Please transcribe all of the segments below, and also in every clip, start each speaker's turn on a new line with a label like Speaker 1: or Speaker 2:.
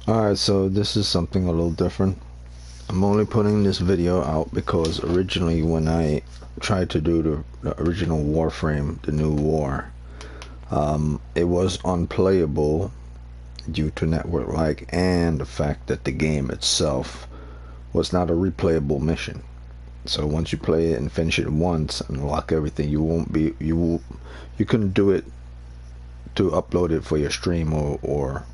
Speaker 1: Alright, so this is something a little different. I'm only putting this video out because originally when I tried to do the original Warframe, the new war, it was unplayable due to network lag and the fact that the game itself was not a replayable mission. So once you play it and finish it once and unlock everything, you couldn't do it to upload it for your stream or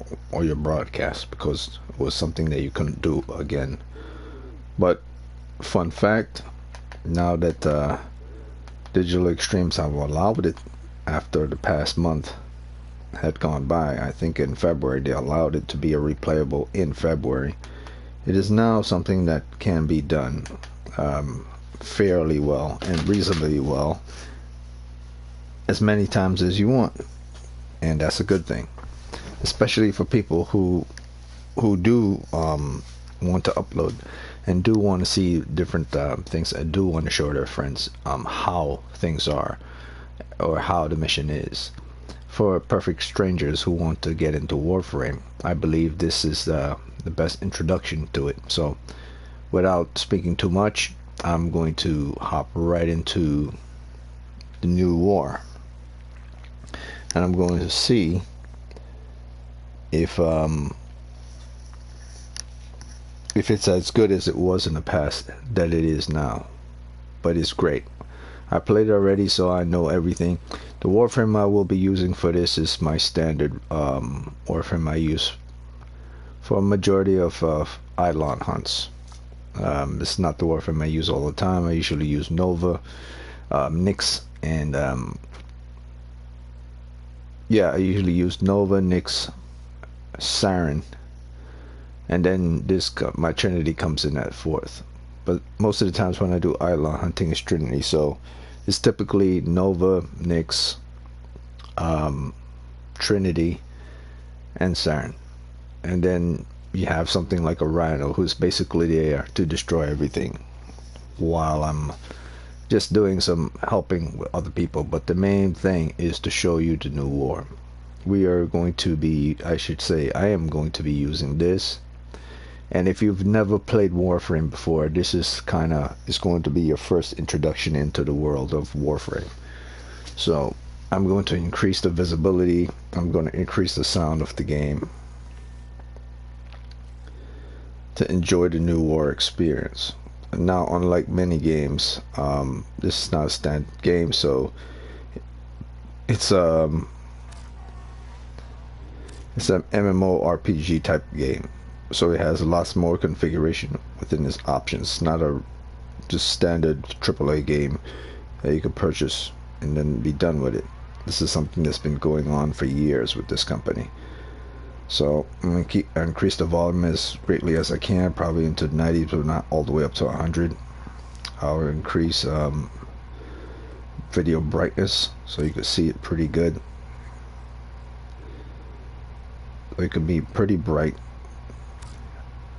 Speaker 1: your broadcast because it was something that you couldn't do again. But fun fact, now that Digital Extremes have allowed it after the past month had gone by, I think in February they allowed it to be a replayable in February. It is now something that can be done fairly well and reasonably well as many times as you want, and that's a good thing, especially for people who do want to upload and do want to see different things and do want to show their friends how things are or how the mission is. For perfect strangers who want to get into Warframe, I believe this is the best introduction to it. So without speaking too much, I'm going to hop right into the new war, and I'm going to see if it's as good as it was in the past that it is now. But it's great. I played it already, so I know everything. The Warframe I will be using for this is my standard Warframe I use for a majority of Eidolon hunts. It's not the Warframe I use all the time. I usually use Nova, Nyx, and yeah, I usually use Nova, Nyx, Siren, and then my Trinity comes in at fourth. But most of the times when I do Eidolon hunting, it's Trinity, so it's typically Nova, Nyx, Trinity, and Siren. And then you have something like a Rhino who's basically there to destroy everything while I'm just doing some helping with other people. But the main thing is to show you the new war. We are going to be, I should say, I am going to be using this. And if you've never played Warframe before, this is going to be your first introduction into the world of Warframe. So I'm going to increase the visibility. I'm going to increase the sound of the game to enjoy the new war experience. Now, unlike many games, this is not a standard game, so it's an MMORPG type game. So it has lots more configuration within its options. Not a just standard AAA game that you can purchase and then be done with it. This is something that's been going on for years with this company. So I'm going to increase the volume as greatly as I can, probably into 90, but not all the way up to 100. I'll increase video brightness so you can see it pretty good. It can be pretty bright.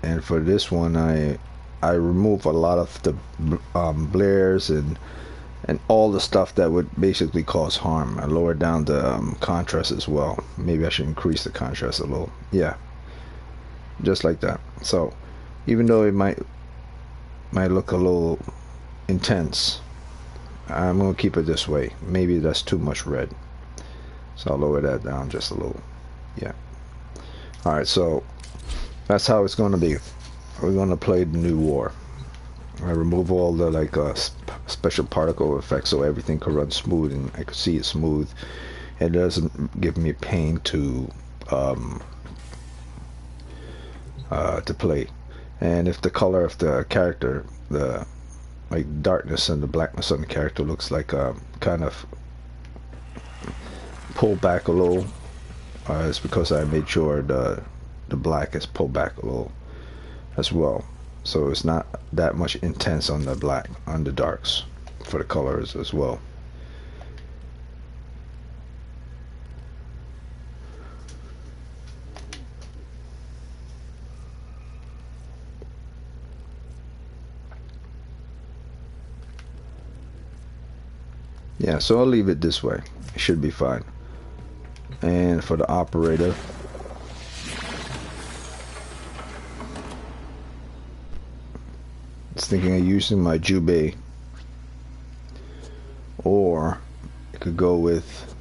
Speaker 1: And for this one, I remove a lot of the blares and all the stuff that would basically cause harm. I lower down the contrast as well. Maybe I should increase the contrast a little. Yeah, just like that. So even though it might look a little intense, I'm gonna keep it this way. Maybe that's too much red, so I'll lower that down just a little. Yeah. All right, so that's how it's going to be. We're going to play the new war. I remove all the special particle effects so everything can run smooth and I can see it smooth. It doesn't give me pain to play. And if the color of the character, the darkness and the blackness on the character looks like kind of pull back a little, it's because I made sure the black is pulled back a little as well, so it's not that much intense on the black, on the darks for the colors as well. Yeah, so I'll leave it this way. It should be fine. And for the operator, was thinking of using my Jubei, or I could go with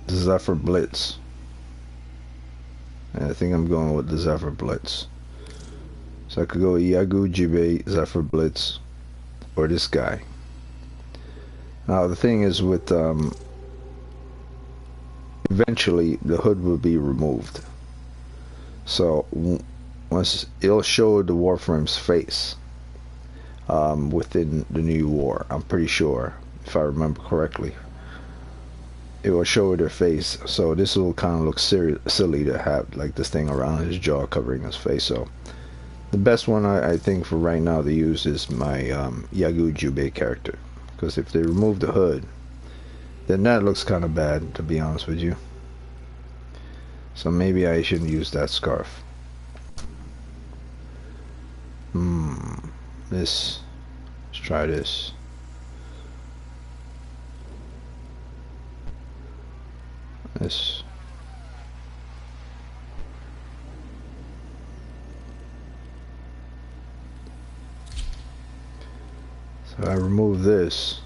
Speaker 1: the Zephyr Blitz. And I think I'm going with the Zephyr Blitz. So I could go with Yagu, Jubei, Zephyr Blitz, or this guy. Now the thing is with eventually the hood will be removed. So once it'll show the Warframe's face within the new war, I'm pretty sure, if I remember correctly. It will show their face, so this will kind of look silly to have like this thing around his jaw covering his face. So the best one I think for right now to use is my Yagu Jubei character, because if they remove the hood, then that looks kind of bad, to be honest with you. So maybe I shouldn't use that scarf. Let's try this. This. So I remove this.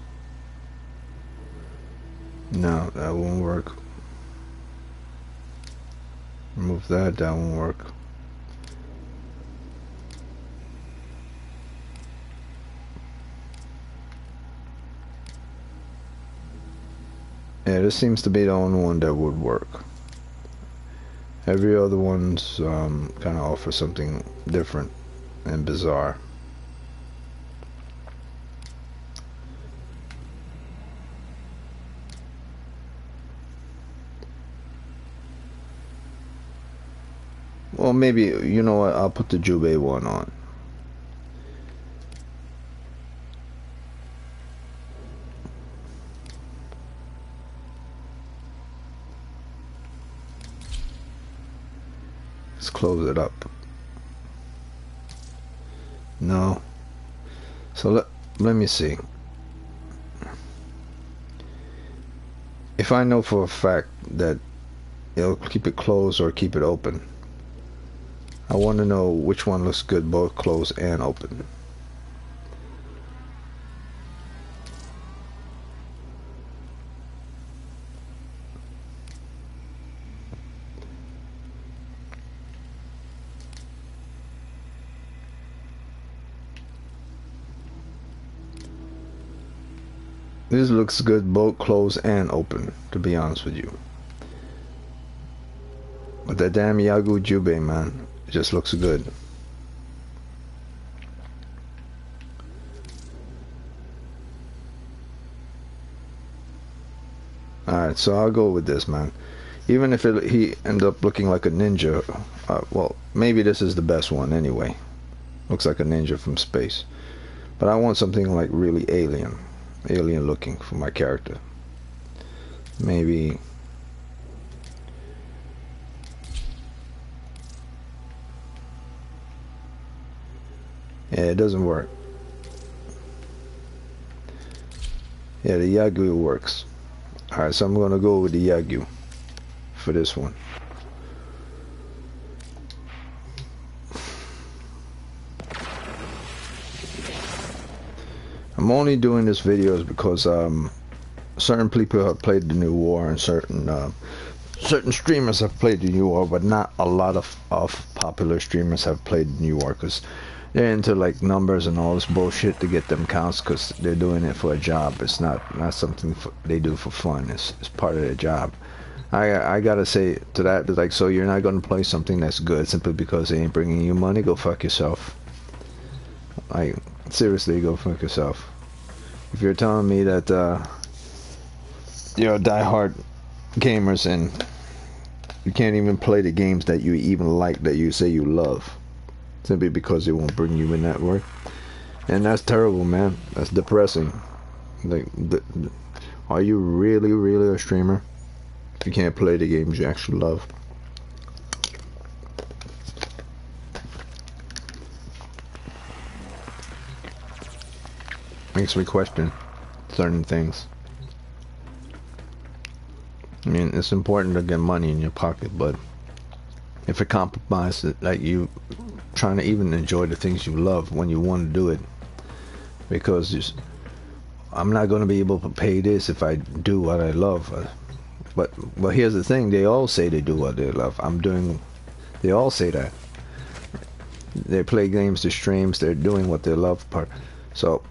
Speaker 1: No, that won't work. Remove that, that won't work. Yeah, this seems to be the only one that would work. Every other one's kind of offer something different and bizarre. Well, maybe, you know what, I'll put the Jubei one on. Let's close it up. No. So let me see. If I know for a fact that it'll keep it closed or keep it open, I want to know which one looks good both closed and open. This looks good both closed and open, to be honest with you. But that damn Yagu Jubei, man, it just looks good. Alright, so I'll go with this, man. Even if he ends up looking like a ninja, well, maybe this is the best one anyway. Looks like a ninja from space. But I want something like really alien looking for my character. Maybe yeah, it doesn't work. Yeah, the Yagu works. Alright, so I'm gonna go with the Yagu for this one. I'm only doing this videos because certain people have played the new war, and certain streamers have played the new war, but not a lot of popular streamers have played the new war, because they're into like numbers and all this bullshit to get them counts, because they're doing it for a job. It's not something they do for fun. It's part of their job. I gotta say to that, like, so you're not gonna play something that's good simply because they ain't bringing you money? Go fuck yourself. Like, seriously, go fuck yourself. If you're telling me that you're a diehard gamers and you can't even play the games that you even like, that you say you love, simply because they won't bring you in that work, and that's terrible, man. That's depressing. Like, are you really a streamer if you can't play the games you actually love? Makes me question certain things. I mean, it's important to get money in your pocket, but if it compromises, like you trying to even enjoy the things you love when you want to do it, because I'm not going to be able to pay this if I do what I love. But here's the thing: they all say they do what they love. They all say that. They play games, they streams, they're doing what they love. So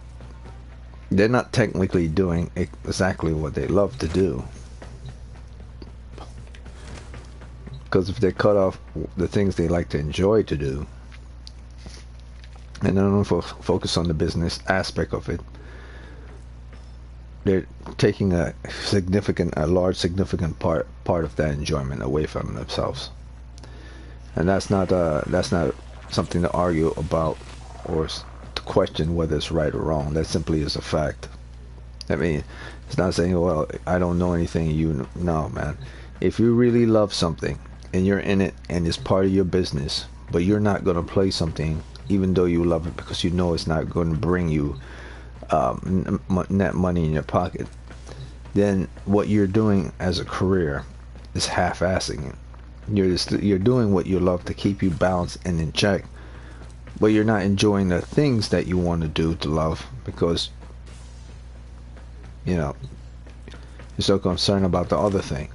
Speaker 1: they're not technically doing exactly what they love to do. Because if they cut off the things they like to enjoy to do, and then focus on the business aspect of it, they're taking a large significant part of that enjoyment away from themselves. And that's not something to argue about or to question whether it's right or wrong. That simply is a fact. I mean, it's not saying, well, I don't know anything, you know, man. If you really love something and you're in it and it's part of your business, but you're not going to play something even though you love it because you know it's not going to bring you net money in your pocket, then what you're doing as a career is half-assing it. You're doing what you love to keep you balanced and in check, but you're not enjoying the things that you want to do to love because, you know, you're so concerned about the other thing.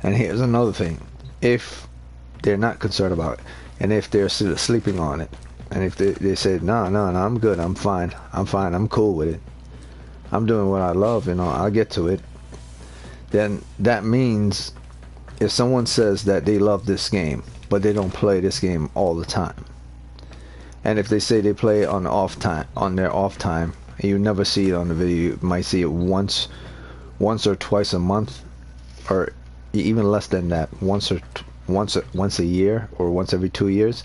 Speaker 1: And here's another thing: if they're not concerned about it, and if they're still sleeping on it, and if they say, no, I'm good, I'm fine, I'm cool with it, I'm doing what I love, you know, I'll get to it, then that means if someone says that they love this game, but they don't play this game all the time, and if they say they play on their off time, and you never see it on the video, you might see it once or twice a month, or even less than that, once a year or once every 2 years,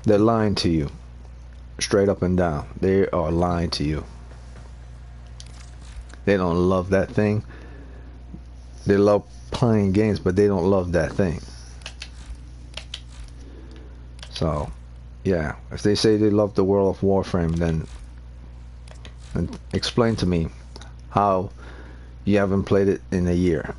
Speaker 1: they're lying to you, straight up and down. They are lying to you. They don't love that thing. They love playing games, but they don't love that thing. So, yeah, if they say they love the world of Warframe, then explain to me how you haven't played it in a year.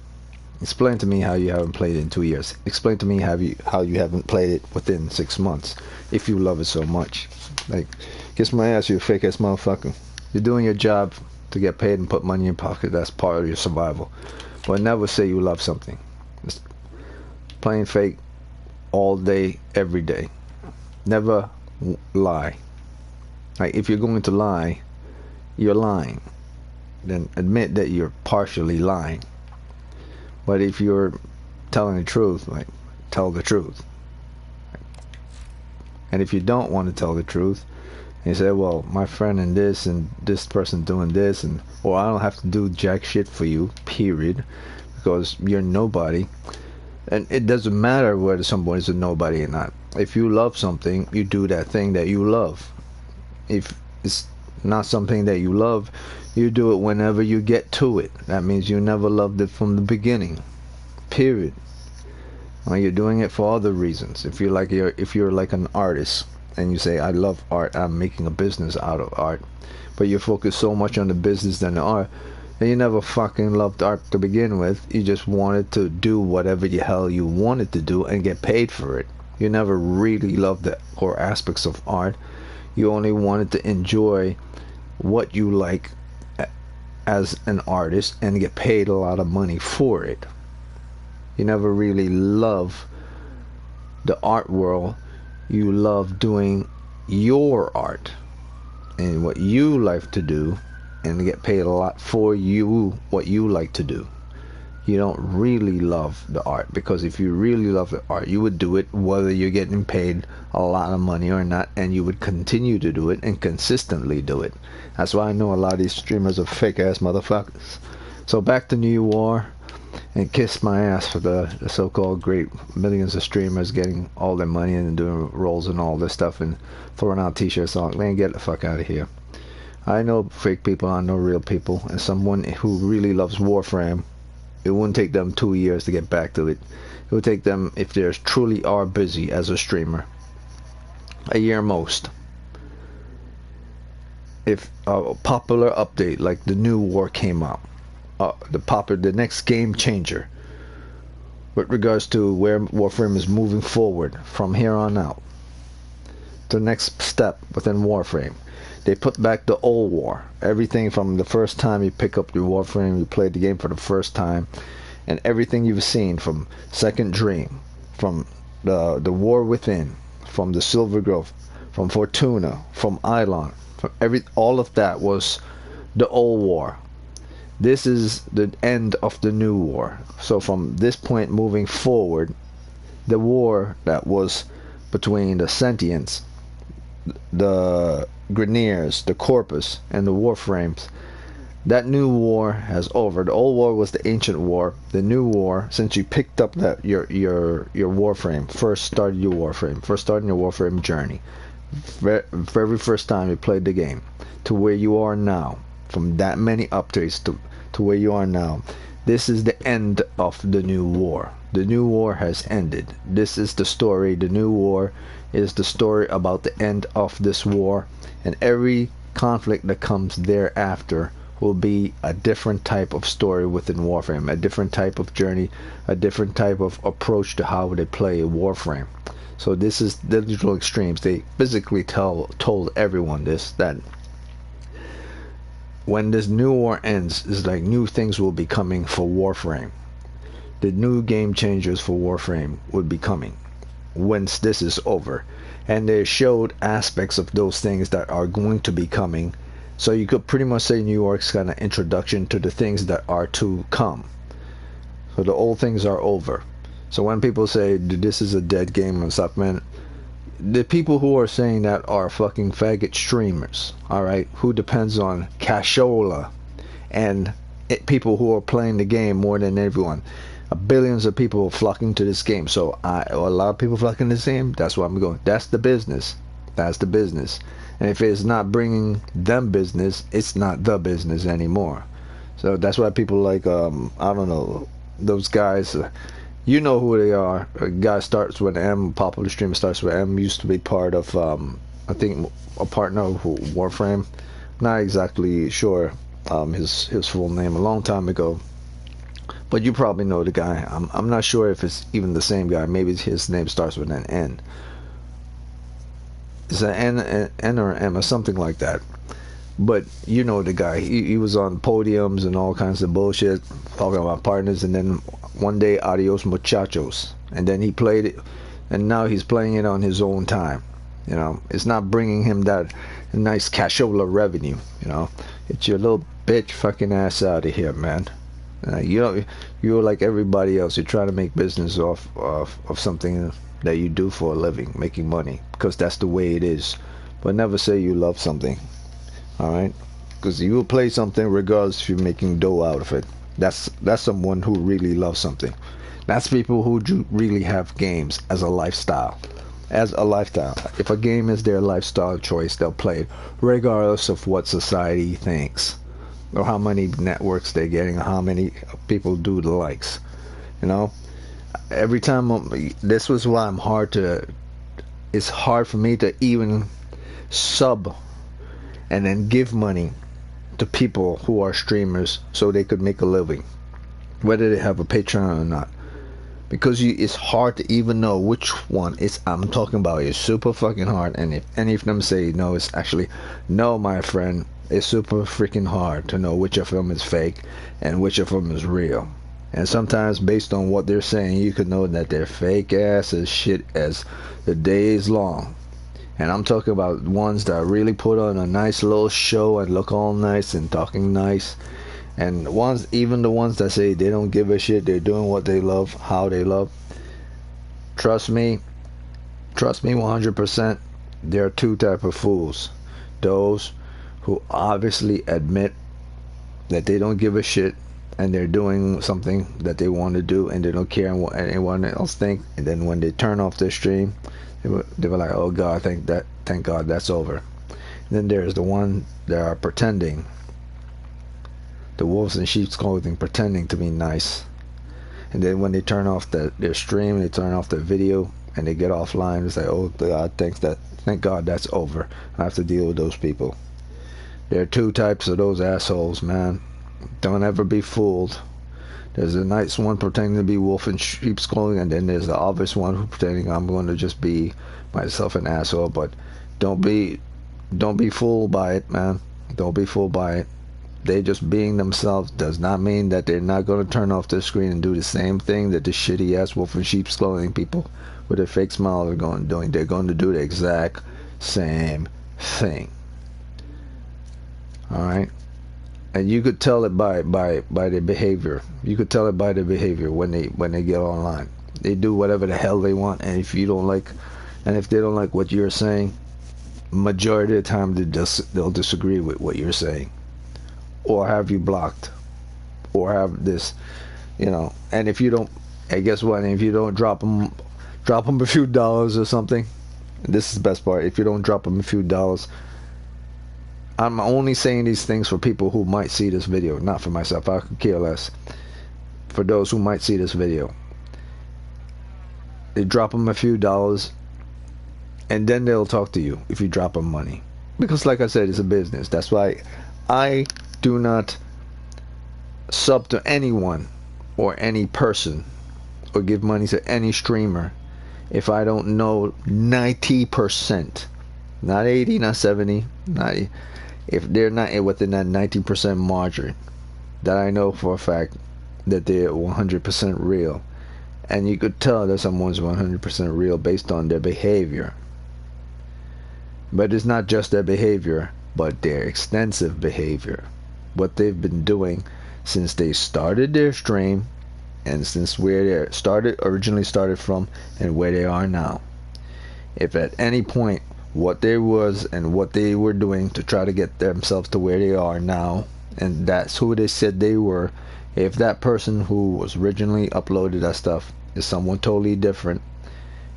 Speaker 1: Explain to me how you haven't played it in 2 years. Explain to me how you haven't played it within 6 months, if you love it so much. Like, kiss my ass, you a fake ass motherfucker. You're doing your job to get paid and put money in your pocket. That's part of your survival. But never say you love something. Just playing fake all day, every day. Never lie. Like, if you're going to lie, you're lying. Then admit that you're partially lying. But if you're telling the truth, like, tell the truth. And if you don't want to tell the truth, and you say, well, my friend and this person doing this, and or I don't have to do jack shit for you, period, because you're nobody. And it doesn't matter whether someone's a nobody or not. If you love something, you do that thing that you love. If it's not something that you love, you do it whenever you get to it. That means you never loved it from the beginning, period. Or you're doing it for other reasons. If you're like an artist and you say, I love art, I'm making a business out of art, but you focus so much on the business than the art, and you never fucking loved art to begin with. You just wanted to do whatever the hell you wanted to do and get paid for it. You never really loved the core aspects of art. You only wanted to enjoy what you like as an artist and get paid a lot of money for it. You never really love the art world. You love doing your art and what you like to do and get paid a lot for what you like to do. You don't really love the art, because if you really love the art, you would do it whether you're getting paid a lot of money or not, and you would continue to do it and consistently do it. That's why I know a lot of these streamers are fake ass motherfuckers. So back to New War, and kiss my ass for the so-called great millions of streamers getting all their money and doing rolls and all this stuff and throwing out t-shirts on. Man, get the fuck out of here. I know fake people, I know real people, and someone who really loves Warframe, it wouldn't take them 2 years to get back to it. It would take them, if they truly are busy as a streamer, a year most. If a popular update like the new war came out, the next game changer, with regards to where Warframe is moving forward from here on out. The next step within Warframe. They put back the old war. Everything from the first time you pick up your Warframe, you play the game for the first time, and everything you've seen from Second Dream, from the War Within, from the Silver Grove, from Fortuna, from Eidolon, from all of that was the old war. This is the end of the new war. So from this point moving forward, the war that was between the Sentients, the Grineers, the Corpus, and the Warframes, that new war has over. The old war was the ancient war. The new war, since you picked up that your Warframe, first starting your Warframe journey, very first time you played the game, to where you are now, from that many updates to where you are now, this is the end of the new war. The new war has ended. This is the story. The new war is the story about the end of this war, and every conflict that comes thereafter will be a different type of story within Warframe, a different type of journey, a different type of approach to how they play Warframe. So this is Digital Extremes. They physically told everyone this, that when this new war ends, it's like new things will be coming for Warframe. The new game changers for Warframe would be coming once this is over, and they showed aspects of those things that are going to be coming. So you could pretty much say New York's kind of introduction to the things that are to come. So the old things are over. So when people say this is a dead game and stuff, man, the people who are saying that are fucking faggot streamers, alright, who depends on cashola and people who are playing the game more than everyone. Billions of people flocking to this game. So a lot of people flocking to this game. That's why I'm going. That's the business. That's the business. And if it's not bringing them business, it's not the business anymore. So that's why people like I don't know, those guys. You know who they are. A guy starts with M. Popular streamer starts with M. Used to be part of I think a partner of Warframe. Not exactly sure his full name. A long time ago. But you probably know the guy. I'm not sure if it's even the same guy. Maybe his name starts with an N. It's an N or M or something like that. But you know the guy. He was on podiums and all kinds of bullshit, talking about partners. And then one day, adios muchachos. And then he played it. And now he's playing it on his own time. You know, it's not bringing him that nice cashola revenue. You know, it's your little bitch fucking ass out of here, man. You know, you're like everybody else. You're trying to make business off of something that you do for a living, making money, because that's the way it is. But never say you love something, all right? Because you will play something regardless if you're making dough out of it. That's someone who really loves something. That's people who do really have games as a lifestyle. As a lifestyle. If a game is their lifestyle choice, they'll play it regardless of what society thinks, or how many networks they're getting, or how many people do the likes. You know, every time this was why it's hard for me to even sub and then give money to people who are streamers so they could make a living, whether they have a Patreon or not, because it's hard to even know which one I'm talking about. It's super fucking hard. And if any of them say no, it's actually no, my friend. It's super freaking hard to know which of them is fake and which of them is real. And sometimes based on what they're saying, you could know that they're fake ass as shit as the day is long. And I'm talking about ones that really put on a nice little show and look all nice and talking nice. And even the ones that say they don't give a shit, they're doing what they love, how they love. Trust me 100%, there are two type of fools. Those who obviously admit that they don't give a shit and they're doing something that they want to do and they don't care what anyone else think, and then when they turn off their stream, they were like, oh god, thank god that's over. And then there's the one that are pretending, the wolves in sheep's clothing, pretending to be nice, and then when they turn off their stream, they turn off their video and they get offline, it's like, oh god, thank god that's over. I have to deal with those people. There are two types of those assholes, man. Don't ever be fooled. There's a nice one pretending to be wolf in sheep's clothing, and then there's the obvious one who pretending I'm going to just be myself an asshole. But don't be fooled by it, man. Don't be fooled by it. They just being themselves does not mean that they're not going to turn off their screen and do the same thing that the shitty ass wolf in sheep's clothing people with their fake smile are doing. They're going to do the exact same thing. All right, and you could tell it by their behavior. You could tell it by their behavior when they get online. They do whatever the hell they want, and if they don't like what you're saying, majority of the time they'll disagree with what you're saying, or have you blocked, or have this, you know. And if you don't, hey, guess what? And if you don't drop them a few dollars or something, this is the best part. If you don't drop them a few dollars, I'm only saying these things for people who might see this video, not for myself. I could care less. For those who might see this video, they drop them a few dollars, and then they'll talk to you if you drop them money. Because like I said, it's a business. That's why I do not sub to anyone or any person or give money to any streamer if I don't know 90%, not 80, not 70, 90, if they're not within that 90% margin, that I know for a fact that they're 100% real. And you could tell that someone's 100% real based on their behavior. But it's not just their behavior, but their extensive behavior. What they've been doing since they started their stream, and since where they originally started from, and where they are now. If at any point what they was and what they were doing to try to get themselves to where they are now, and that's who they said they were, if that person who was originally uploaded that stuff is someone totally different,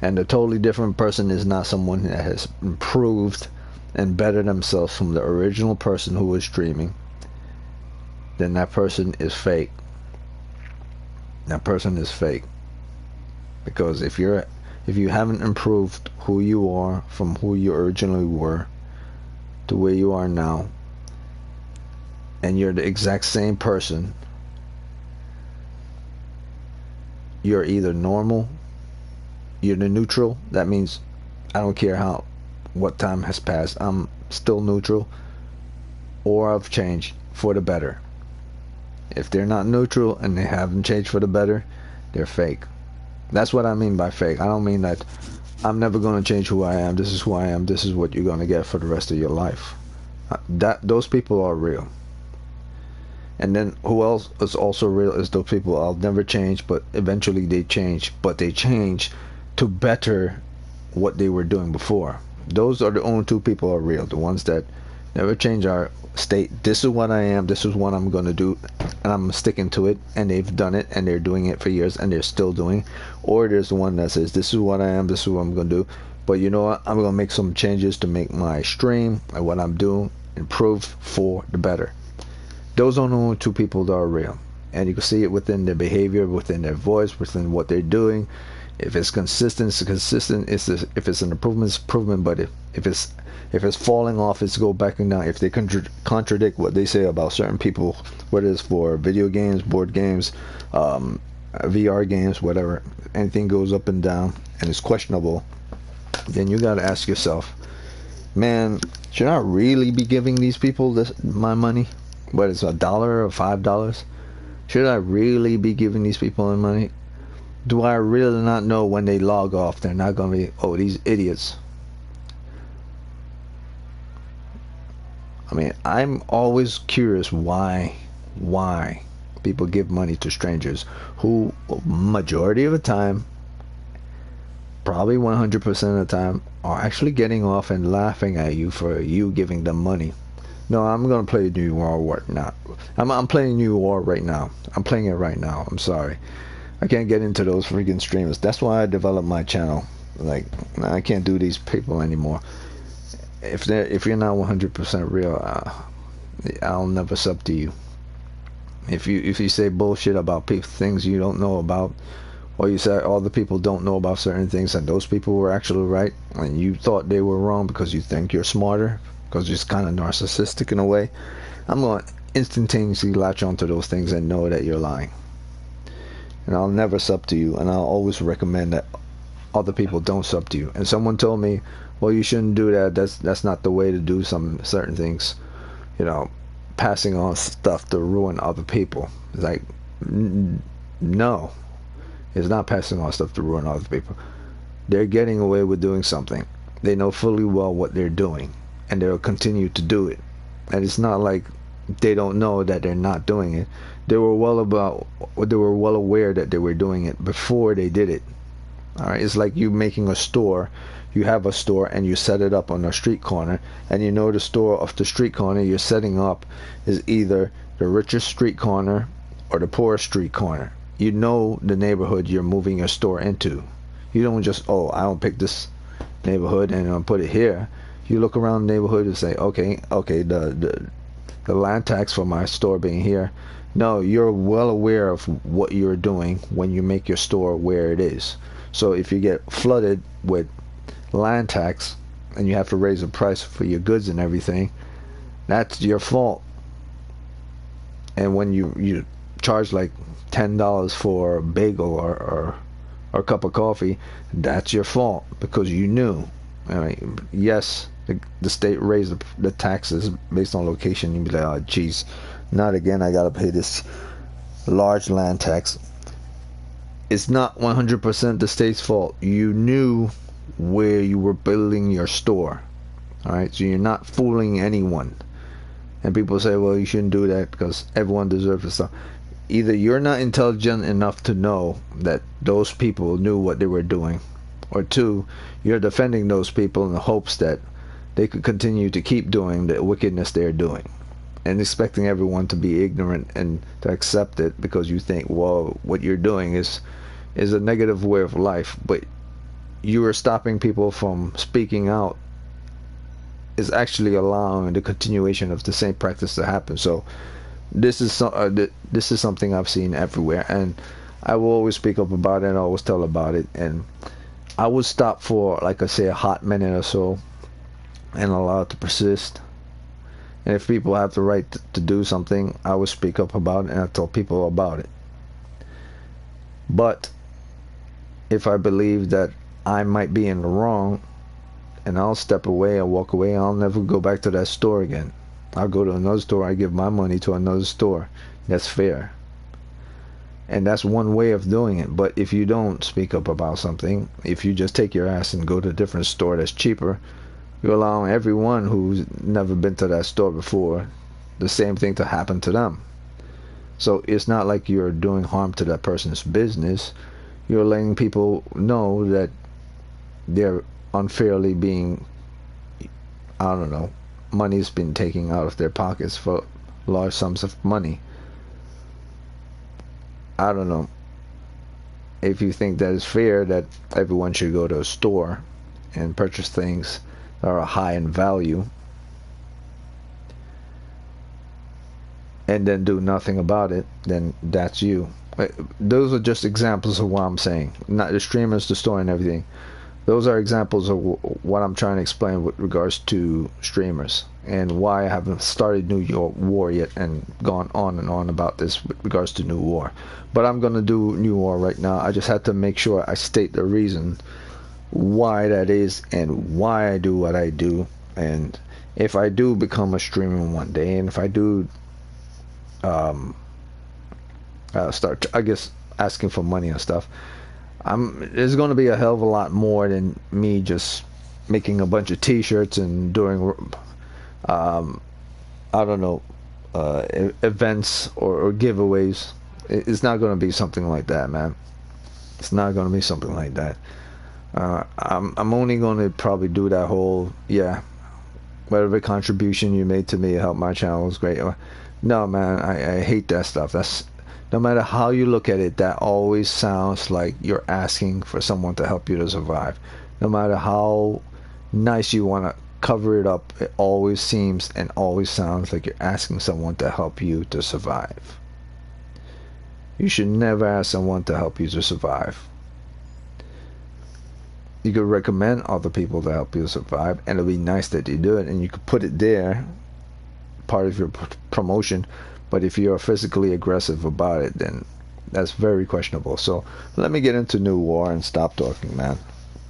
Speaker 1: and the totally different person is not someone that has improved and bettered themselves from the original person who was streaming, then that person is fake. That person is fake. Because if you haven't improved who you are from who you originally were to where you are now, and you're the exact same person, you're either normal, you're the neutral. That means I don't care what time has passed, I'm still neutral, or I've changed for the better. If they're not neutral and they haven't changed for the better, they're fake. That's what I mean by fake. I don't mean that I'm never going to change who I am. This is who I am. This is what you're going to get for the rest of your life. Those people are real. And then who else is also real is those people I'll never change, but eventually they change. But they change to better what they were doing before. Those are the only two people who are real. The ones that never change our state. This is what I am. This is what I'm going to do. And I'm sticking to it. And they've done it. And they're doing it for years. And they're still doing. Or there's the one that says, this is what I am. This is what I'm going to do. But you know what? I'm going to make some changes to make my stream and what I'm doing improve for the better. Those are the only two people that are real. And you can see it within their behavior, within their voice, within what they're doing. If it's consistent, it's consistent. If it's an improvement, it's improvement. But if it's falling off, it's go back and down. If they contradict what they say about certain people, whether it's for video games, board games, VR games, whatever, anything goes up and down and it's questionable, then you got to ask yourself, man, should I really be giving these people my money? What is $1 or $5? Should I really be giving these people my money? Do I really not know when they log off they're not going to be, oh, these idiots? I mean, I'm always curious why people give money to strangers who, majority of the time, probably 100% of the time, are actually getting off and laughing at you for you giving them money. No, I'm gonna play New War right now. I'm playing New War right now. I'm playing it right now. I'm sorry, I can't get into those freaking streamers. That's why I developed my channel. Like, I can't do these people anymore. If you're not 100% real, I'll never sub to you. If you say bullshit about things you don't know about, or you say all the people don't know about certain things and those people were actually right and you thought they were wrong because you think you're smarter, because you're kind of narcissistic in a way, I'm going to instantaneously latch onto those things and know that you're lying. and I'll never sub to you, and I'll always recommend that other people don't sub to you. And someone told me, well, you shouldn't do that. That's not the way to do some certain things. You know, passing on stuff to ruin other people. It's like, no, it's not passing on stuff to ruin other people. They're getting away with doing something. They know fully well what they're doing, and they'll continue to do it. And it's not like they don't know that they're not doing it. They were well aware that they were doing it before they did it. All right, it's like you making a store. You have a store and you set it up on a street corner, and you know the store of the street corner you're setting up is either the richest street corner or the poorest street corner. You know the neighborhood you're moving your store into. You don't just, oh, I don't pick this neighborhood and I'll put it here. You look around the neighborhood and say, okay, the land tax for my store being here. No, you're well aware of what you're doing when you make your store where it is. So if you get flooded with land tax and you have to raise the price for your goods and everything, that's your fault. And when you charge like $10 for a bagel or a cup of coffee, that's your fault because you knew. All right, yes, the state raised the taxes based on location. You'd be like, oh geez, not again, I gotta pay this large land tax. It's not 100% the state's fault. You knew where you were building your store. Alright, so you're not fooling anyone. And people say, well, you shouldn't do that because everyone deserves the stuff. Either you're not intelligent enough to know that those people knew what they were doing, or two, you're defending those people in the hopes that they could continue to keep doing the wickedness they're doing, and expecting everyone to be ignorant and to accept it because you think, well, what you're doing is a negative way of life, but you are stopping people from speaking out is actually allowing the continuation of the same practice to happen. So this is something I've seen everywhere, and I will always speak up about it and always tell about it. And I would stop for, like I say, a hot minute or so and allow it to persist. And if people have the right to do something, I would speak up about it and I tell people about it. But if I believe that I might be in the wrong, and I'll step away and walk away, I'll never go back to that store again. I'll go to another store. I give my money to another store. That's fair. And that's one way of doing it. But if you don't speak up about something, if you just take your ass and go to a different store that's cheaper, you're allowing everyone who's never been to that store before the same thing to happen to them. So it's not like you're doing harm to that person's business. You're letting people know that they're unfairly being, I don't know, money's been taken out of their pockets for large sums of money. I don't know. If you think that is fair, that everyone should go to a store and purchase things that are high in value and then do nothing about it, then that's you. Those are just examples of what I'm saying. Not the streamers, the store, and everything. Those are examples of what I'm trying to explain with regards to streamers and why I haven't started New War yet and gone on and on about this with regards to New War. But I'm going to do New War right now. I just had to make sure I state the reason why that is and why I do what I do. And if I do become a streamer one day, and if I do start, I guess, asking for money and stuff, there's going to be a hell of a lot more than me just making a bunch of t-shirts and doing I don't know, events or giveaways. It's not going to be something like that, man. It's not going to be something like that. I'm only going to probably do that whole, yeah, whatever contribution you made to me to help my channel is great. No, man, I hate that stuff. That's, no matter how you look at it, that always sounds like you're asking for someone to help you to survive. No matter how nice you want to cover it up, it always seems and always sounds like you're asking someone to help you to survive. You should never ask someone to help you to survive. You could recommend other people to help you survive, and it'll be nice that you do it, and you could put it there, part of your promotion. But if you're physically aggressive about it, then That's very questionable. So let me get into New War and stop talking, man.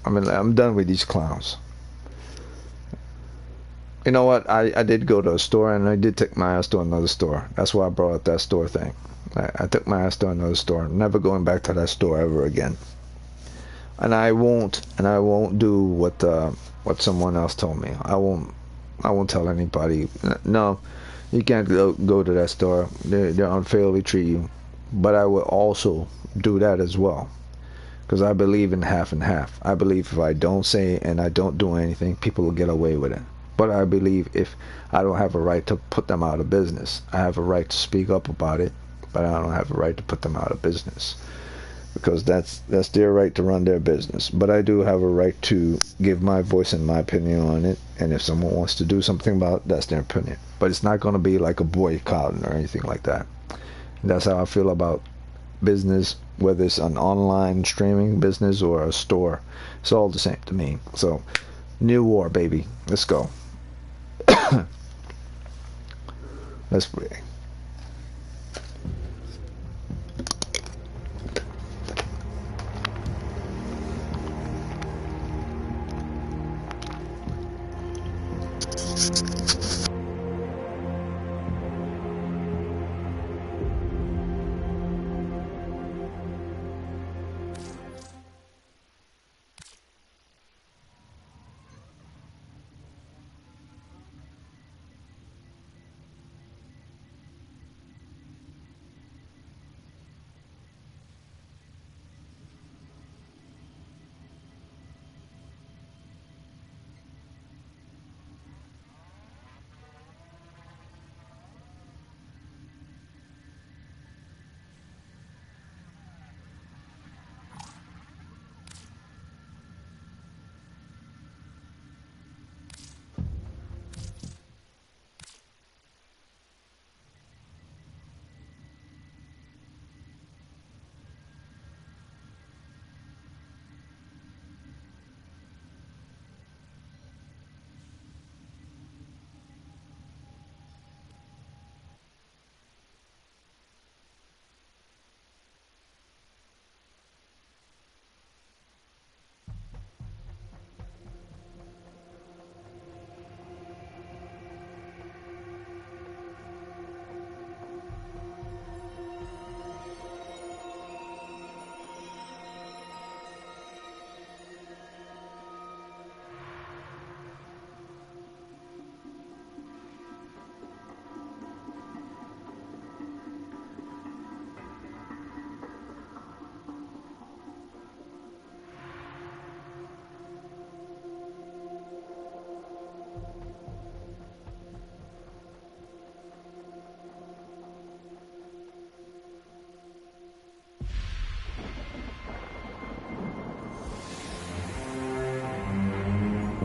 Speaker 1: I mean, I'm done with these clowns. You know what? I did go to a store, and I did take my ass to another store. That's why I brought up that store thing. I took my ass to another store. I'm never going back to that store ever again. And I won't do what someone else told me. I won't tell anybody. No, you can't go to that store. They're unfairly treat you. But I will also do that as well, because I believe in half and half. I believe if I don't say and I don't do anything, people will get away with it. But I believe if I don't have a right to put them out of business, I have a right to speak up about it, but I don't have a right to put them out of business, because that's their right to run their business. But I do have a right to give my voice and my opinion on it, and if someone wants to do something about it, that's their opinion. But it's not going to be like a boycott or anything like that. That's how I feel about business, whether it's an online streaming business or a store. It's all the same to me. So, New War, baby. Let's go. Let's play.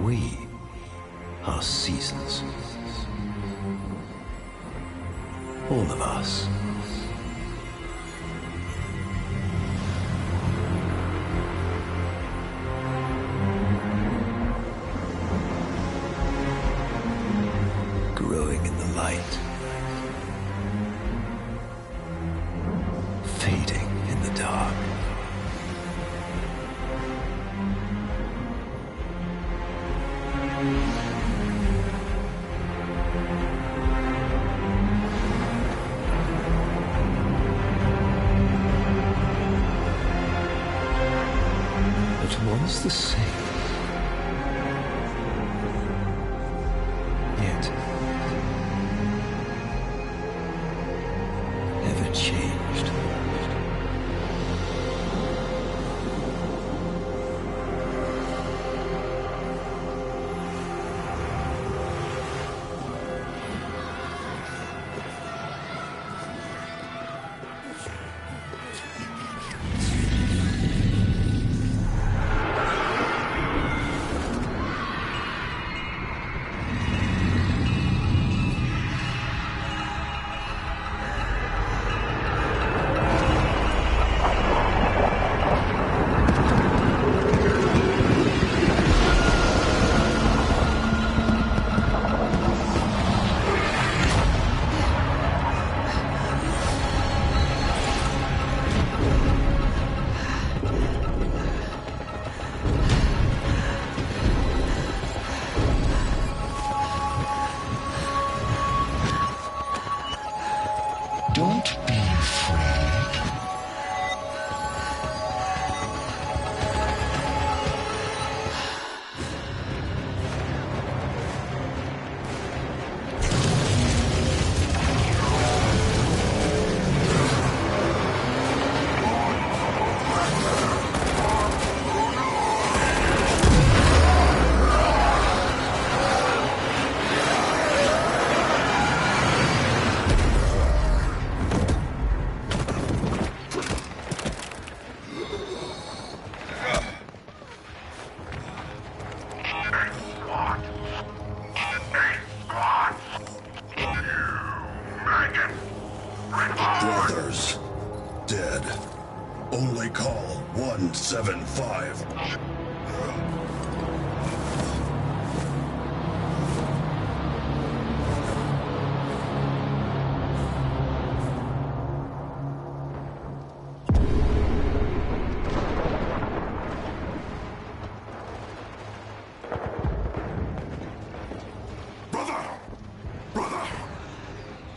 Speaker 2: We are seasons. All of us. Growing in the light. Fading in the dark. Once the same, yet never changed.
Speaker 3: Don't be afraid.
Speaker 4: Brothers, dead. Only call 175.
Speaker 5: Brother!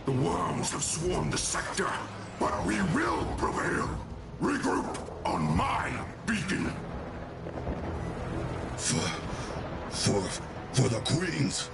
Speaker 5: The worms have swarmed the sector, but we will prevail. Regroup on my beacon.
Speaker 4: For the Queens.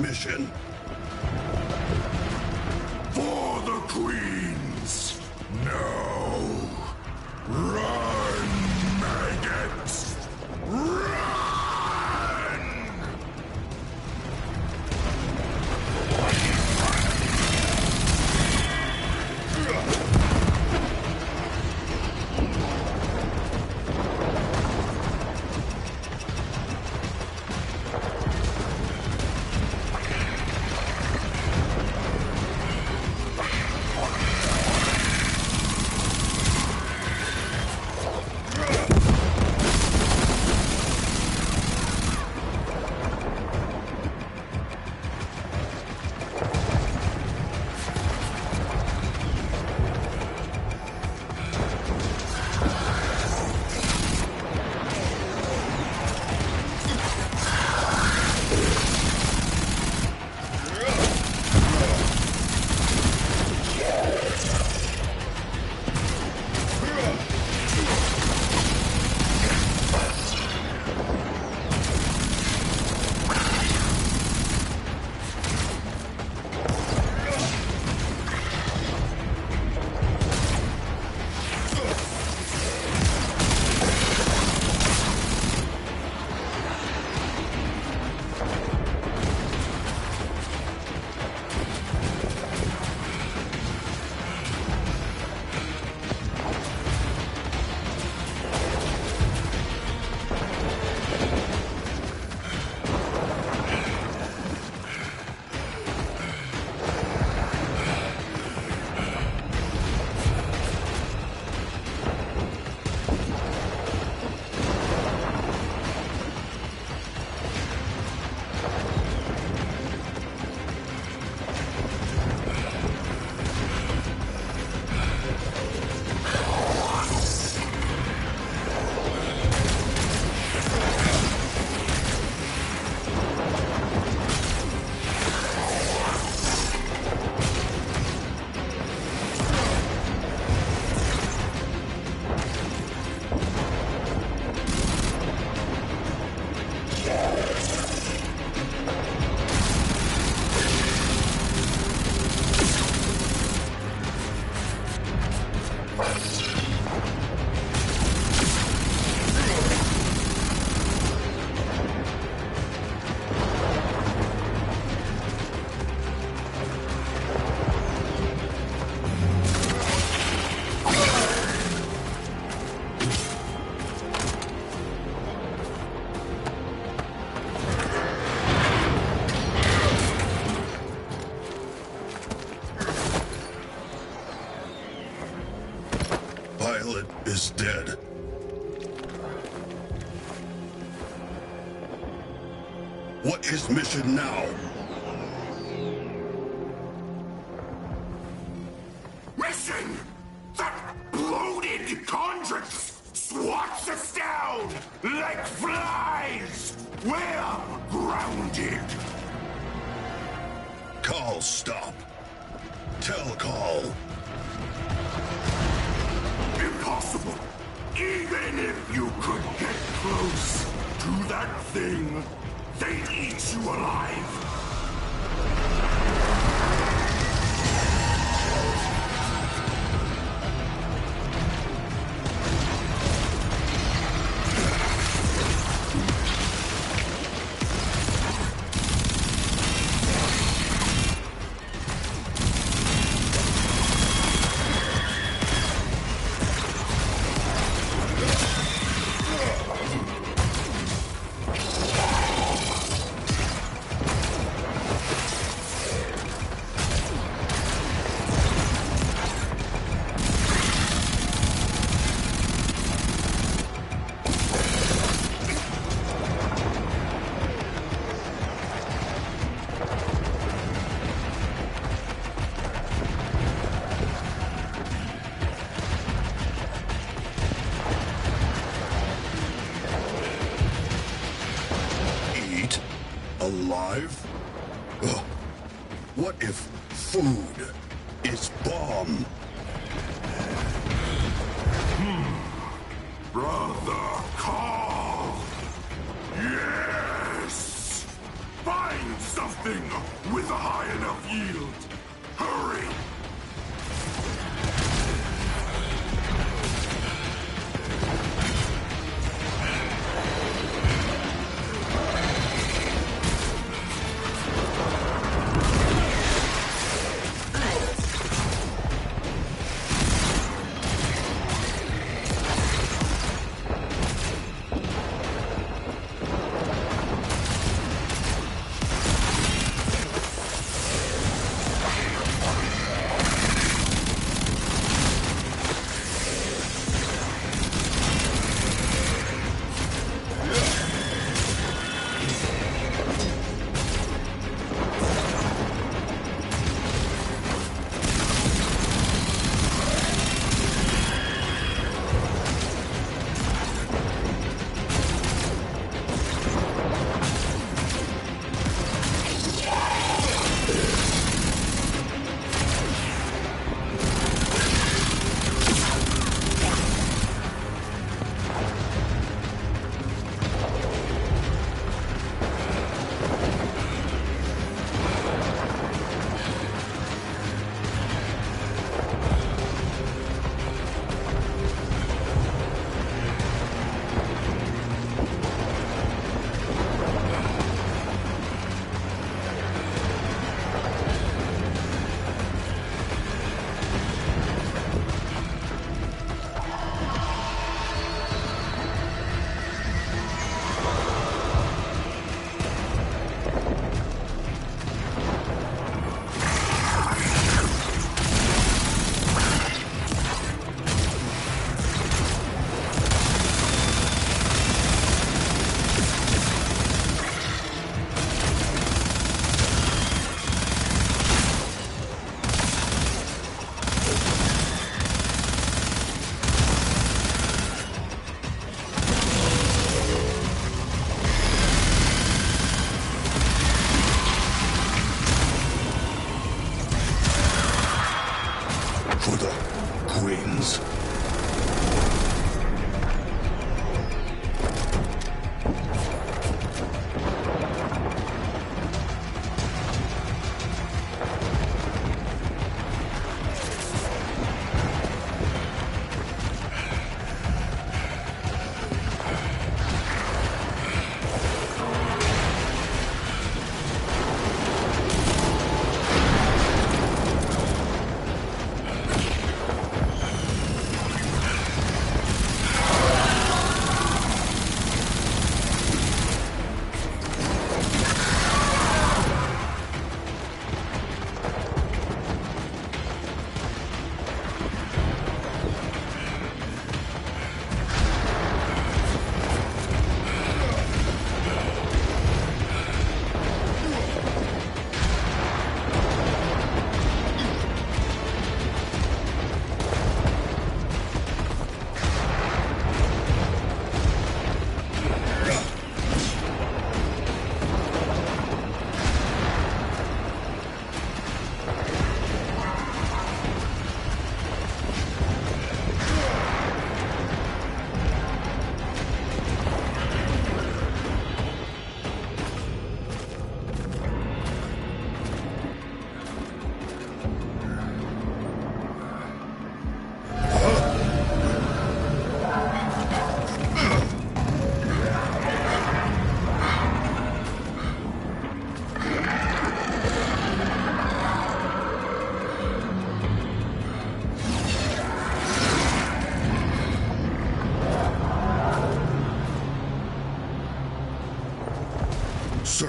Speaker 4: Mission.
Speaker 5: For the Queens! No! Run, maggots! Run!
Speaker 4: is dead. What is mission now?
Speaker 5: Mission! That bloated conscience swats us down like flies! We're grounded!
Speaker 4: Call, stop. Tell Call.
Speaker 5: Impossible! Even if you could get close to that thing, they'd eat you alive!
Speaker 4: Alive? Ugh. What if food is bomb?
Speaker 5: Brother Carl! Yes! Find something with a high enough yield! Hurry!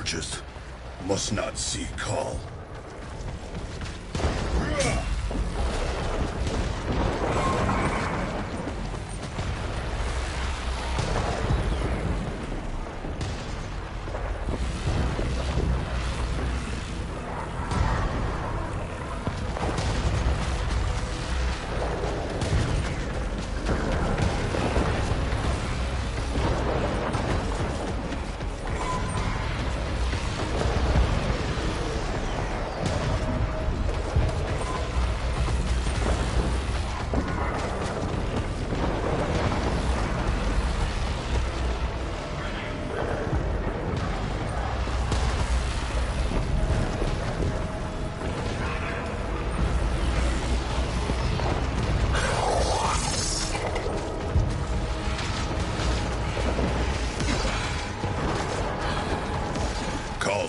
Speaker 4: just must not see Call.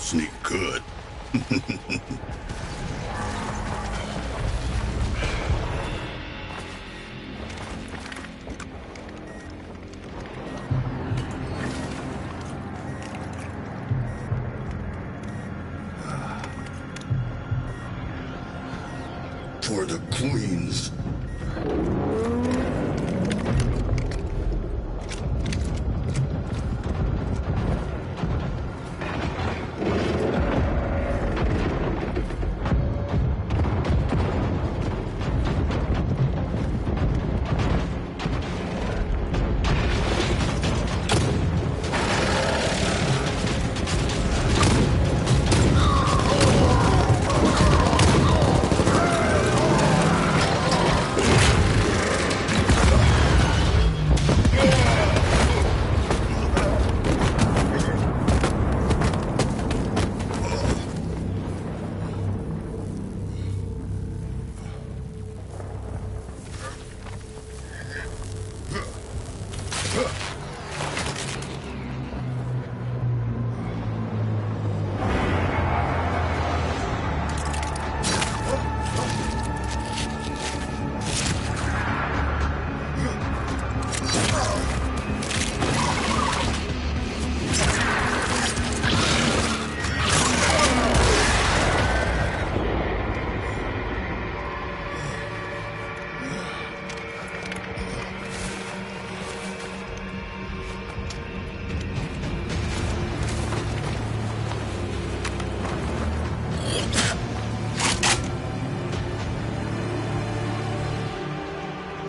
Speaker 4: Sneak good. For the Queens.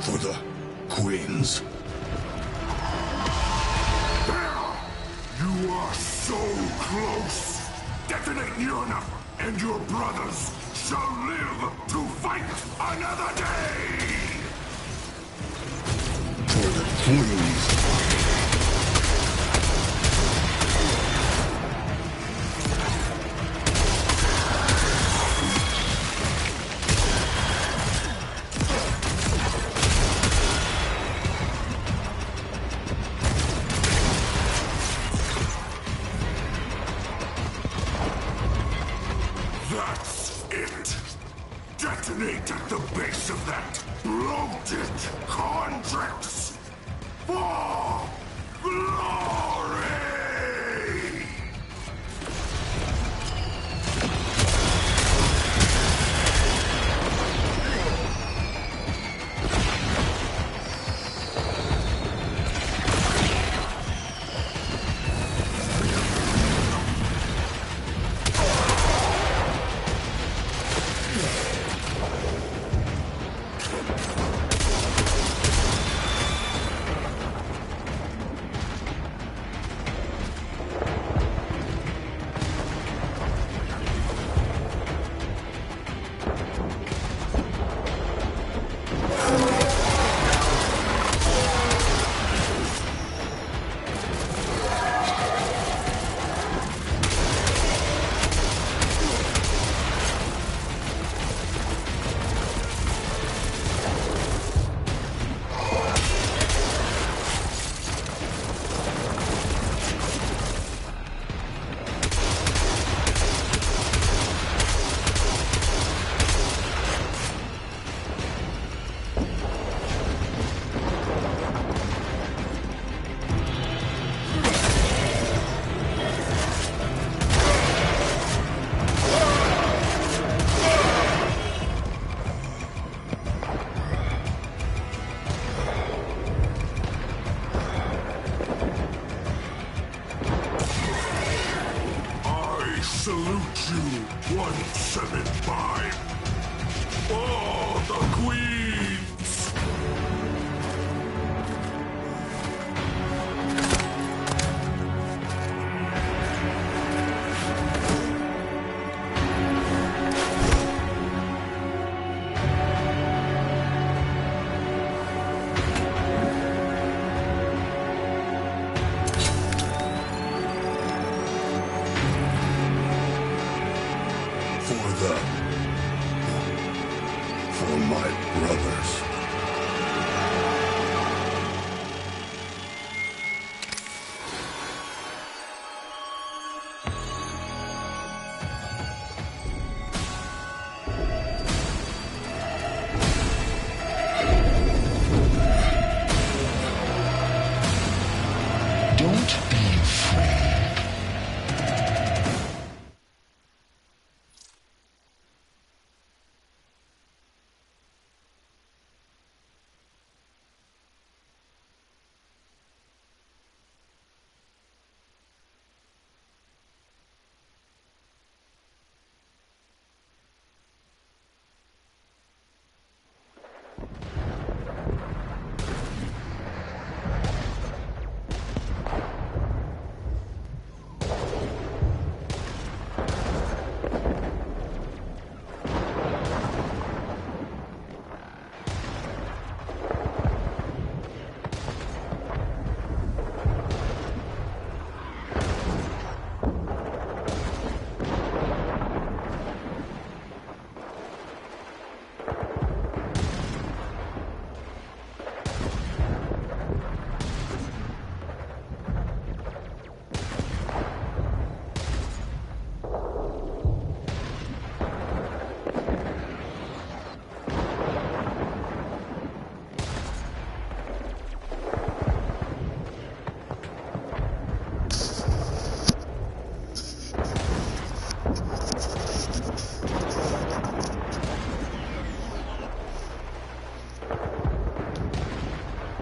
Speaker 4: For the Queens.
Speaker 5: You are so close! Detonate near enough, and your brothers shall live to fight another day!
Speaker 4: For the Queens.
Speaker 5: That's it! Detonate at the base of that bloated contracts for glory! salute you, 175. For the Queens!
Speaker 4: For my brothers.
Speaker 3: Don't be afraid.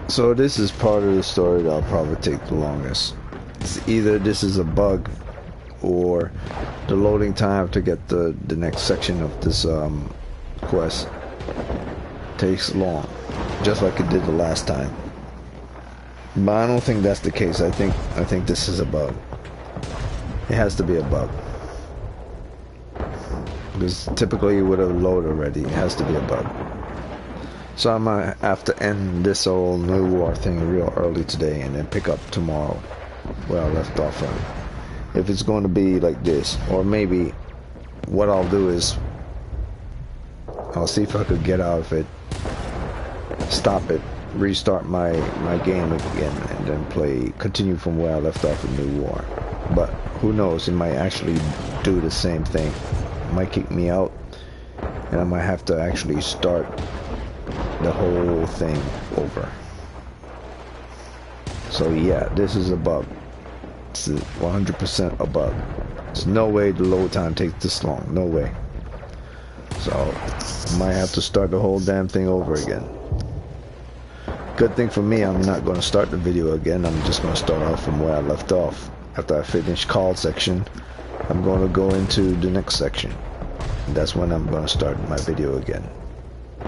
Speaker 1: So this is part of the story that'll probably take the longest. It's either this is a bug or the loading time to get the next section of this quest takes long, just like it did the last time. But I don't think that's the case. I think this is a bug. It has to be a bug, because typically it would have loaded already. It has to be a bug. So I might have to end this whole New War thing real early today and then pick up tomorrow where I left off from. If it's going to be like this, or maybe what I'll do is I'll see if I could get out of it, stop it, restart my game again, and then continue from where I left off in New War. But who knows, it might actually do the same thing. It might kick me out and I might have to actually start the whole thing over. So yeah, this is a bug. It's 100% a bug. There's no way the load time takes this long. No way. So I might have to start the whole damn thing over again. Good thing for me, I'm not going to start the video again. I'm just going to start off from where I left off. After I finish call section, I'm going to go into the next section. And that's when I'm going to start my video again.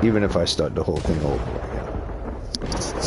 Speaker 1: Even if I start the whole thing over again.